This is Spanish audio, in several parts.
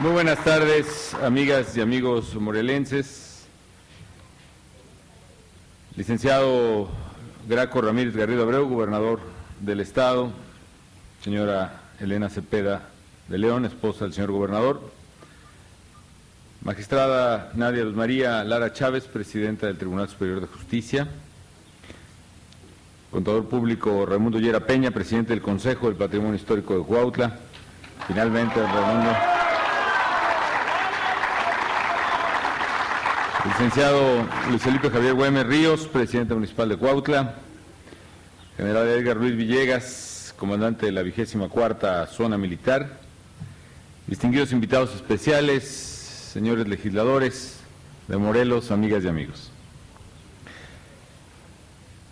Muy buenas tardes, amigas y amigos morelenses. Licenciado Graco Ramírez Garrido Abreu, gobernador del Estado. Señora Elena Cepeda de León, esposa del señor gobernador. Magistrada Nadia Luz María Lara Chávez, presidenta del Tribunal Superior de Justicia. Contador público Raimundo Llera Peña, presidente del Consejo del Patrimonio Histórico de Cuautla. Finalmente, Raimundo. Licenciado Luis Felipe Javier Güemes Ríos, presidente municipal de Cuautla. General Edgar Luis Villegas, comandante de la 24ª Zona Militar. Distinguidos invitados especiales, señores legisladores de Morelos, amigas y amigos.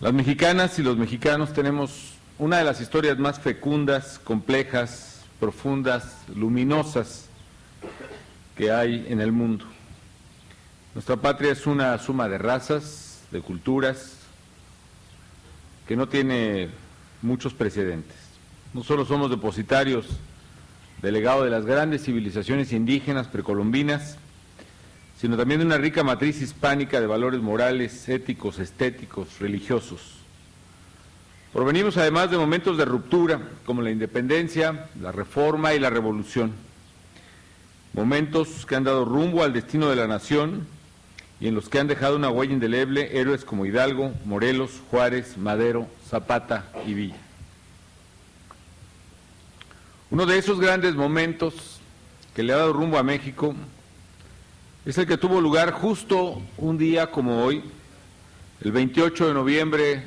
Las mexicanas y los mexicanos tenemos una de las historias más fecundas, complejas, profundas, luminosas que hay en el mundo. Nuestra patria es una suma de razas, de culturas, que no tiene muchos precedentes. No solo somos depositarios del legado de las grandes civilizaciones indígenas precolombinas, sino también de una rica matriz hispánica de valores morales, éticos, estéticos, religiosos. Provenimos además de momentos de ruptura, como la independencia, la reforma y la revolución. Momentos que han dado rumbo al destino de la nación y en los que han dejado una huella indeleble héroes como Hidalgo, Morelos, Juárez, Madero, Zapata y Villa. Uno de esos grandes momentos que le ha dado rumbo a México es el que tuvo lugar justo un día como hoy, el 28 de noviembre,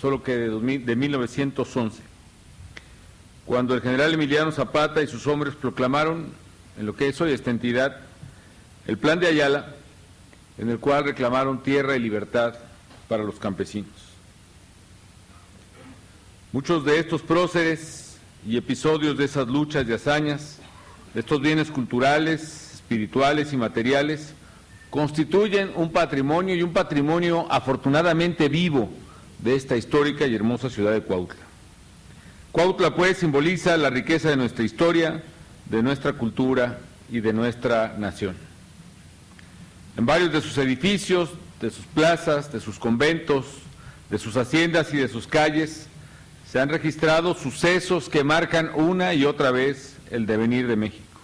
solo que de 1911, cuando el general Emiliano Zapata y sus hombres proclamaron, en lo que es hoy esta entidad, el Plan de Ayala, en el cual reclamaron tierra y libertad para los campesinos. Muchos de estos próceres y episodios de esas luchas y hazañas, de estos bienes culturales, espirituales y materiales, constituyen un patrimonio y un patrimonio afortunadamente vivo de esta histórica y hermosa ciudad de Cuautla. Cuautla, pues, simboliza la riqueza de nuestra historia, de nuestra cultura y de nuestra nación. En varios de sus edificios, de sus plazas, de sus conventos, de sus haciendas y de sus calles, se han registrado sucesos que marcan una y otra vez el devenir de México.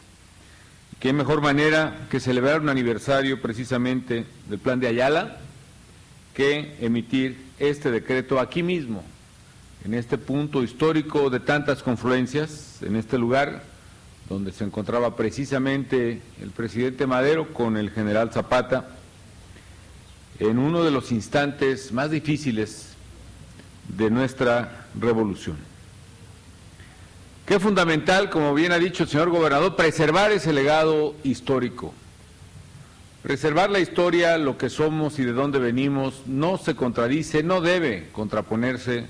¿Qué mejor manera que celebrar un aniversario precisamente del Plan de Ayala que emitir este decreto aquí mismo, en este punto histórico de tantas confluencias, en este lugar donde se encontraba precisamente el presidente Madero con el general Zapata, en uno de los instantes más difíciles de nuestra revolución? Qué fundamental, como bien ha dicho el señor gobernador, preservar ese legado histórico. Preservar la historia, lo que somos y de dónde venimos, no se contradice, no debe contraponerse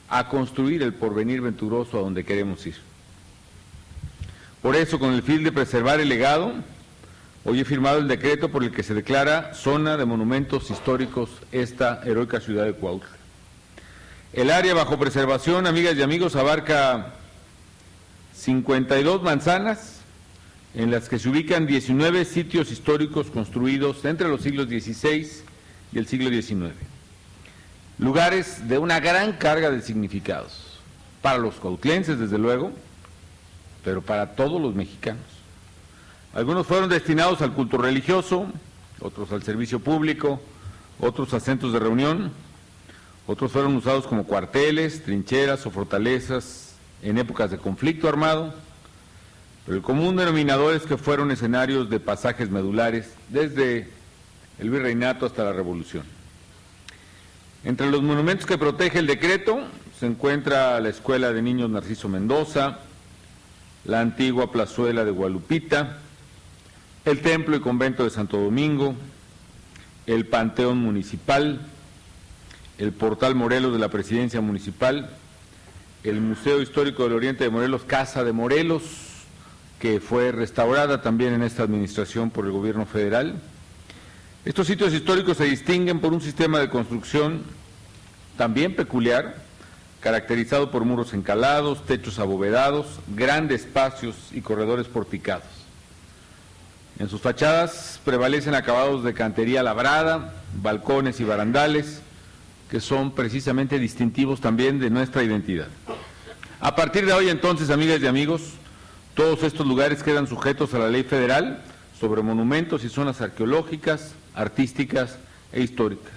a construir el porvenir venturoso a donde queremos ir. Por eso, con el fin de preservar el legado, hoy he firmado el decreto por el que se declara zona de monumentos históricos esta heroica ciudad de Cuautla. El área bajo preservación, amigas y amigos, abarca 52 manzanas, en las que se ubican 19 sitios históricos construidos entre los siglos XVI y el siglo XIX. Lugares de una gran carga de significados, para los cuautlenses desde luego, pero para todos los mexicanos. Algunos fueron destinados al culto religioso, otros al servicio público, otros a centros de reunión, otros fueron usados como cuarteles, trincheras o fortalezas en épocas de conflicto armado, pero el común denominador es que fueron escenarios de pasajes medulares desde el virreinato hasta la Revolución. Entre los monumentos que protege el decreto se encuentra la Escuela de Niños Narciso Mendoza, la antigua plazuela de Gualupita, el Templo y Convento de Santo Domingo, el Panteón Municipal, el Portal Morelos de la Presidencia Municipal, el Museo Histórico del Oriente de Morelos, Casa de Morelos, que fue restaurada también en esta administración por el gobierno federal. Estos sitios históricos se distinguen por un sistema de construcción también peculiar, caracterizado por muros encalados, techos abovedados, grandes espacios y corredores porticados. En sus fachadas prevalecen acabados de cantería labrada, balcones y barandales, que son precisamente distintivos también de nuestra identidad. A partir de hoy, entonces, amigas y amigos, todos estos lugares quedan sujetos a la ley federal sobre monumentos y zonas arqueológicas, artísticas e históricas.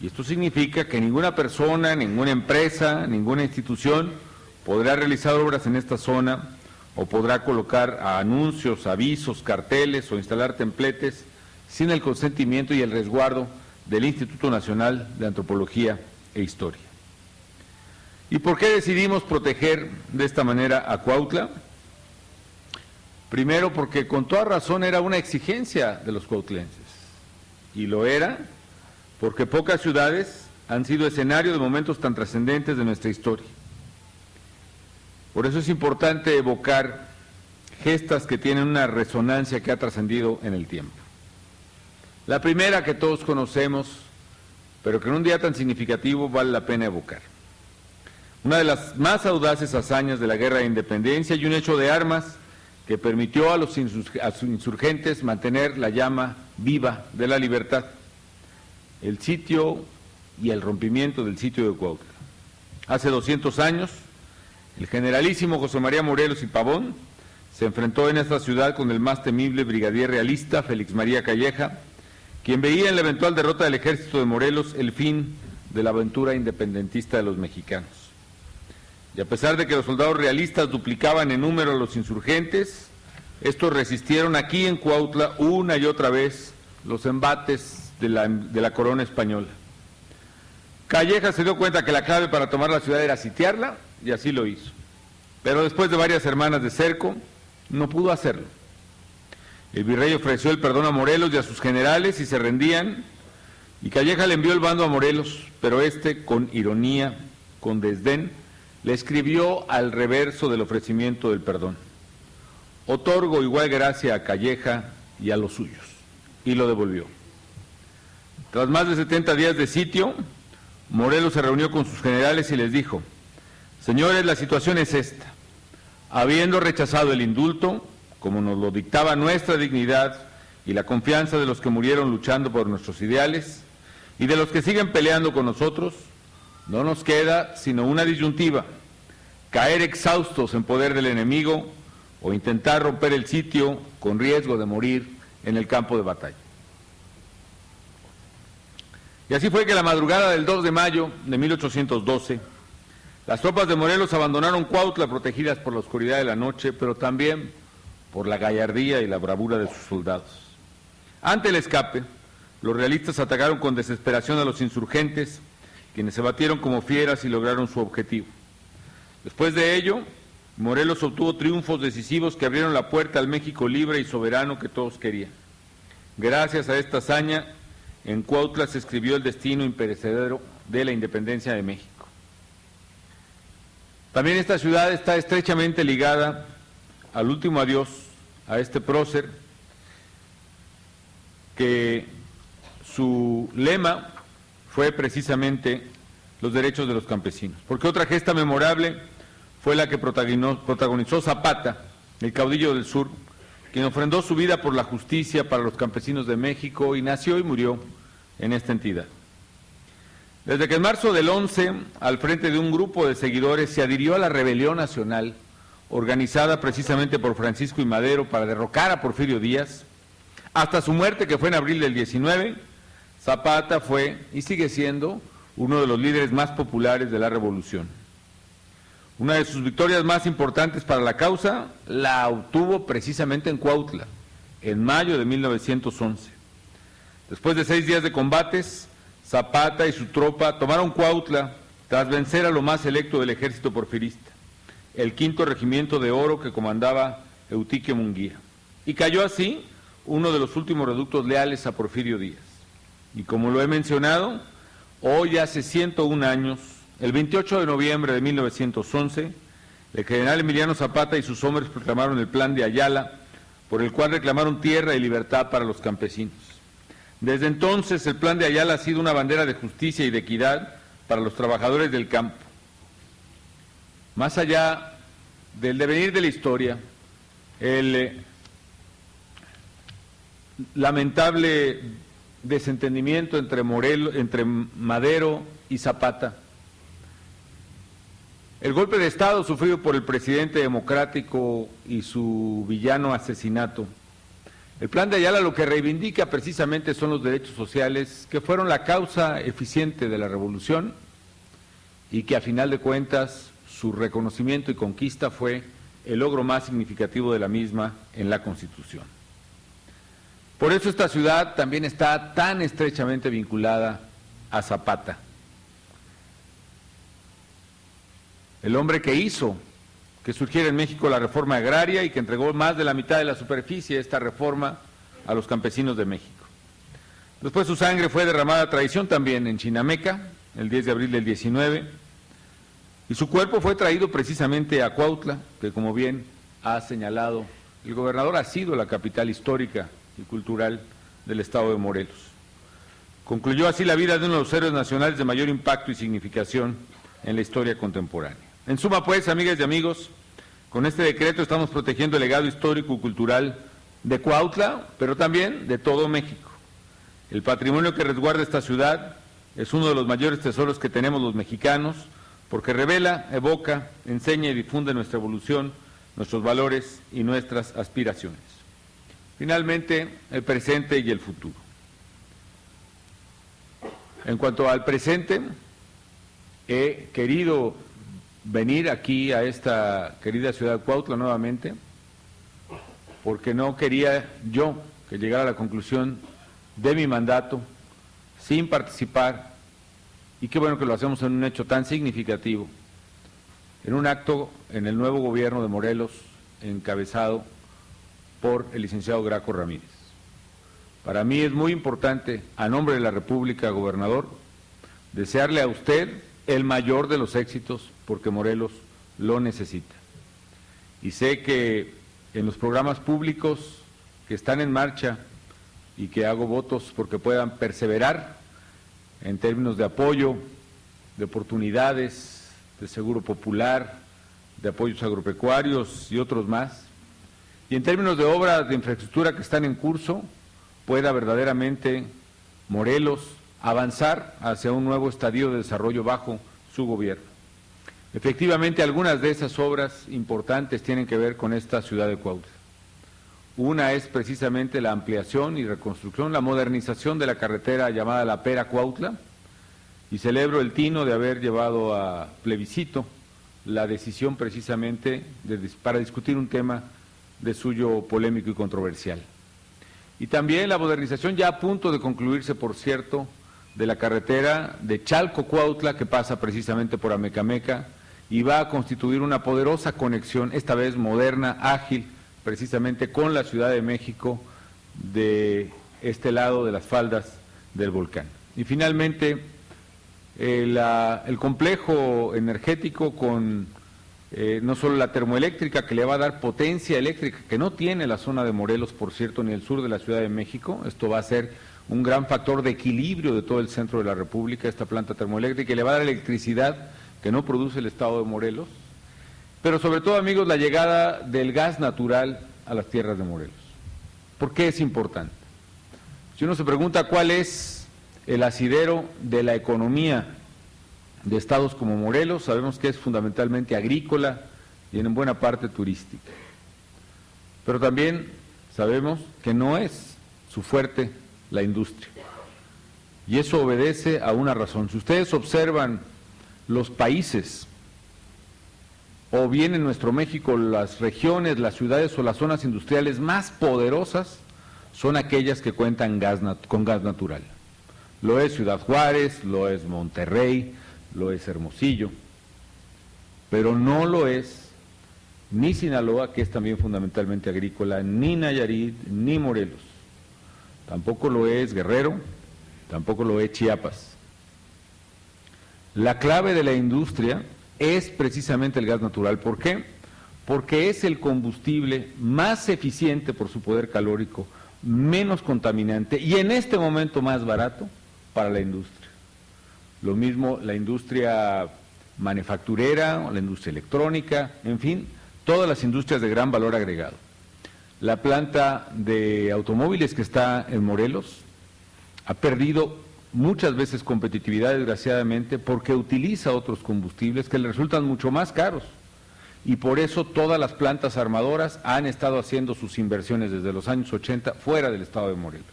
Y esto significa que ninguna persona, ninguna empresa, ninguna institución podrá realizar obras en esta zona o podrá colocar anuncios, avisos, carteles o instalar templetes sin el consentimiento y el resguardo del Instituto Nacional de Antropología e Historia. ¿Y por qué decidimos proteger de esta manera a Cuautla? Primero, porque con toda razón era una exigencia de los cuautlenses, y lo era porque pocas ciudades han sido escenario de momentos tan trascendentes de nuestra historia. Por eso es importante evocar gestas que tienen una resonancia que ha trascendido en el tiempo. La primera, que todos conocemos, pero que en un día tan significativo vale la pena evocar. Una de las más audaces hazañas de la Guerra de Independencia y un hecho de armas que permitió a los insurgentes mantener la llama viva de la libertad, el sitio y el rompimiento del sitio de Cuautla. Hace 200 años, el generalísimo José María Morelos y Pavón se enfrentó en esta ciudad con el más temible brigadier realista Félix María Calleja, quien veía en la eventual derrota del ejército de Morelos el fin de la aventura independentista de los mexicanos. Y a pesar de que los soldados realistas duplicaban en número a los insurgentes, estos resistieron aquí en Cuautla una y otra vez los embates de la corona española. Calleja se dio cuenta que la clave para tomar la ciudad era sitiarla, y así lo hizo. Pero después de varias semanas de cerco, no pudo hacerlo. El virrey ofreció el perdón a Morelos y a sus generales y se rendían, y Calleja le envió el bando a Morelos, pero este, con ironía, con desdén, le escribió al reverso del ofrecimiento del perdón: otorgo igual gracia a Calleja y a los suyos, y lo devolvió. Tras más de 70 días de sitio, Morelos se reunió con sus generales y les dijo: señores, la situación es esta. Habiendo rechazado el indulto, como nos lo dictaba nuestra dignidad y la confianza de los que murieron luchando por nuestros ideales y de los que siguen peleando con nosotros, no nos queda sino una disyuntiva: caer exhaustos en poder del enemigo o intentar romper el sitio con riesgo de morir en el campo de batalla. Y así fue que la madrugada del 2 de mayo de 1812, las tropas de Morelos abandonaron Cuautla protegidas por la oscuridad de la noche, pero también por la gallardía y la bravura de sus soldados. Ante el escape, los realistas atacaron con desesperación a los insurgentes, quienes se batieron como fieras y lograron su objetivo. Después de ello, Morelos obtuvo triunfos decisivos que abrieron la puerta al México libre y soberano que todos querían. Gracias a esta hazaña, en Cuautla se escribió el destino imperecedero de la independencia de México. También esta ciudad está estrechamente ligada al último adiós a este prócer, que su lema fue precisamente los derechos de los campesinos. Porque otra gesta memorable fue la que protagonizó Zapata, el caudillo del sur, quien ofrendó su vida por la justicia para los campesinos de México y nació y murió en esta entidad. Desde que en marzo del 11, al frente de un grupo de seguidores, se adhirió a la rebelión nacional, organizada precisamente por Francisco I. Madero para derrocar a Porfirio Díaz, hasta su muerte, que fue en abril del 19, Zapata fue y sigue siendo uno de los líderes más populares de la revolución. Una de sus victorias más importantes para la causa la obtuvo precisamente en Cuautla, en mayo de 1911. Después de 6 días de combates, Zapata y su tropa tomaron Cuautla tras vencer a lo más selecto del ejército porfirista, el 5º Regimiento de Oro que comandaba Eutique Munguía. Y cayó así uno de los últimos reductos leales a Porfirio Díaz. Y como lo he mencionado, hoy hace 101 años, el 28 de noviembre de 1911, el general Emiliano Zapata y sus hombres proclamaron el Plan de Ayala, por el cual reclamaron tierra y libertad para los campesinos. Desde entonces, el Plan de Ayala ha sido una bandera de justicia y de equidad para los trabajadores del campo. Más allá del devenir de la historia, el lamentable desentendimiento entre Madero y Zapata. El golpe de Estado sufrido por el presidente democrático y su villano asesinato. El Plan de Ayala lo que reivindica precisamente son los derechos sociales que fueron la causa eficiente de la revolución y que a final de cuentas su reconocimiento y conquista fue el logro más significativo de la misma en la Constitución. Por eso esta ciudad también está tan estrechamente vinculada a Zapata, el hombre que hizo que surgiera en México la reforma agraria y que entregó más de la mitad de la superficie de esta reforma a los campesinos de México. Después su sangre fue derramada a traición también en Chinameca, el 10 de abril del 19, y su cuerpo fue traído precisamente a Cuautla, que como bien ha señalado el gobernador, ha sido la capital histórica y cultural del estado de Morelos. Concluyó así la vida de uno de los héroes nacionales de mayor impacto y significación en la historia contemporánea. En suma, pues, amigas y amigos, con este decreto estamos protegiendo el legado histórico y cultural de Cuautla, pero también de todo México. El patrimonio que resguarda esta ciudad es uno de los mayores tesoros que tenemos los mexicanos, porque revela, evoca, enseña y difunde nuestra evolución, nuestros valores y nuestras aspiraciones. Finalmente, el presente y el futuro. En cuanto al presente, he querido venir aquí a esta querida ciudad de Cuautla nuevamente, porque no quería yo que llegara a la conclusión de mi mandato sin participar, y qué bueno que lo hacemos en un hecho tan significativo, en un acto en el nuevo gobierno de Morelos, encabezado por el licenciado Graco Ramírez. Para mí es muy importante, a nombre de la República, gobernador, desearle a usted el mayor de los éxitos, porque Morelos lo necesita. Y sé que en los programas públicos que están en marcha y que hago votos porque puedan perseverar en términos de apoyo, de oportunidades, de seguro popular, de apoyos agropecuarios y otros más, y en términos de obras de infraestructura que están en curso, pueda verdaderamente Morelos avanzar hacia un nuevo estadio de desarrollo bajo su gobierno. Efectivamente, algunas de esas obras importantes tienen que ver con esta ciudad de Cuautla. Una es precisamente la ampliación y reconstrucción, la modernización de la carretera llamada La Pera-Cuautla, y celebro el tino de haber llevado a plebiscito la decisión precisamente para discutir un tema de suyo polémico y controversial. Y también la modernización, ya a punto de concluirse, por cierto, de la carretera de Chalco-Cuautla, que pasa precisamente por Amecameca, y va a constituir una poderosa conexión, esta vez moderna, ágil, precisamente con la Ciudad de México, de este lado de las faldas del volcán. Y finalmente, el complejo energético con no solo la termoeléctrica, que le va a dar potencia eléctrica, que no tiene la zona de Morelos, por cierto, ni el sur de la Ciudad de México. Esto va a ser un gran factor de equilibrio de todo el centro de la República, esta planta termoeléctrica, y le va a dar electricidad que no produce el estado de Morelos. Pero sobre todo, amigos, la llegada del gas natural a las tierras de Morelos. ¿Por qué es importante? Si uno se pregunta cuál es el asidero de la economía de estados como Morelos, sabemos que es fundamentalmente agrícola y en buena parte turística. Pero también sabemos que no es su fuerte la industria. Y eso obedece a una razón. Si ustedes observan los países, o bien en nuestro México, las regiones, las ciudades o las zonas industriales más poderosas son aquellas que cuentan con gas natural. Lo es Ciudad Juárez, lo es Monterrey, lo es Hermosillo, pero no lo es ni Sinaloa, que es también fundamentalmente agrícola, ni Nayarit, ni Morelos. Tampoco lo es Guerrero, tampoco lo es Chiapas. La clave de la industria es precisamente el gas natural. ¿Por qué? Porque es el combustible más eficiente por su poder calórico, menos contaminante y en este momento más barato para la industria. Lo mismo la industria manufacturera, la industria electrónica, en fin, todas las industrias de gran valor agregado. La planta de automóviles que está en Morelos ha perdido muchas veces competitividad, desgraciadamente, porque utiliza otros combustibles que le resultan mucho más caros. Y por eso todas las plantas armadoras han estado haciendo sus inversiones desde los años 80 fuera del estado de Morelos.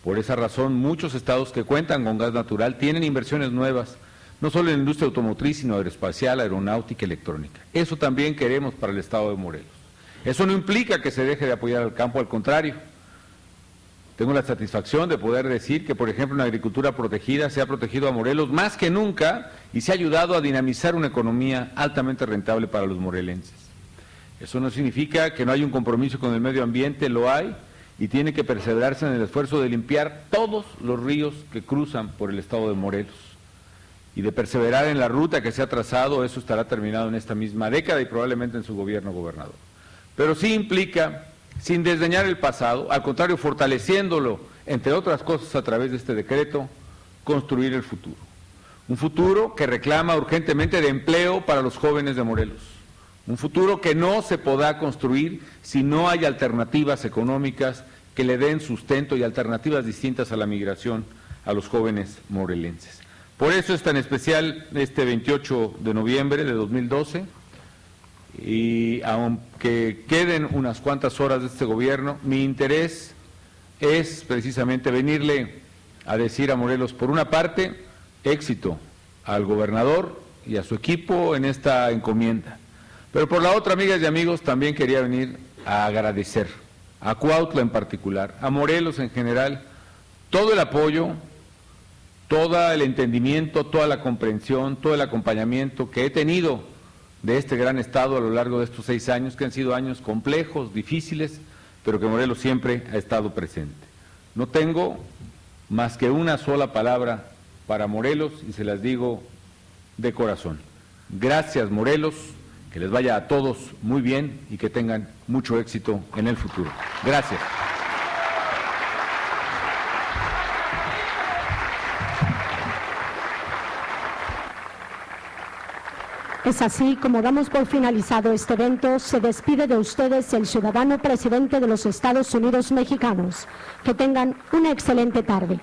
Por esa razón, muchos estados que cuentan con gas natural tienen inversiones nuevas, no solo en la industria automotriz, sino aeroespacial, aeronáutica, electrónica. Eso también queremos para el estado de Morelos. Eso no implica que se deje de apoyar al campo, al contrario. Tengo la satisfacción de poder decir que, por ejemplo, en la agricultura protegida se ha protegido a Morelos más que nunca y se ha ayudado a dinamizar una economía altamente rentable para los morelenses. Eso no significa que no hay un compromiso con el medio ambiente, lo hay, y tiene que perseverarse en el esfuerzo de limpiar todos los ríos que cruzan por el estado de Morelos. Y de perseverar en la ruta que se ha trazado, eso estará terminado en esta misma década y probablemente en su gobierno, gobernador. Pero sí implica, sin desdeñar el pasado, al contrario, fortaleciéndolo, entre otras cosas a través de este decreto, construir el futuro. Un futuro que reclama urgentemente de empleo para los jóvenes de Morelos. Un futuro que no se podrá construir si no hay alternativas económicas que le den sustento y alternativas distintas a la migración a los jóvenes morelenses. Por eso es tan especial este 28 de noviembre de 2012, y aunque queden unas cuantas horas de este gobierno, mi interés es precisamente venirle a decir a Morelos, por una parte, éxito al gobernador y a su equipo en esta encomienda. Pero por la otra, amigas y amigos, también quería venir a agradecer a Cuautla en particular, a Morelos en general, todo el apoyo, todo el entendimiento, toda la comprensión, todo el acompañamiento que he tenido de este gran estado a lo largo de estos 6 años, que han sido años complejos, difíciles, pero que Morelos siempre ha estado presente. No tengo más que una sola palabra para Morelos y se las digo de corazón. Gracias, Morelos, que les vaya a todos muy bien y que tengan mucho éxito en el futuro. Gracias. Es así como damos por finalizado este evento. Se despide de ustedes el ciudadano presidente de los Estados Unidos mexicanos. Que tengan una excelente tarde.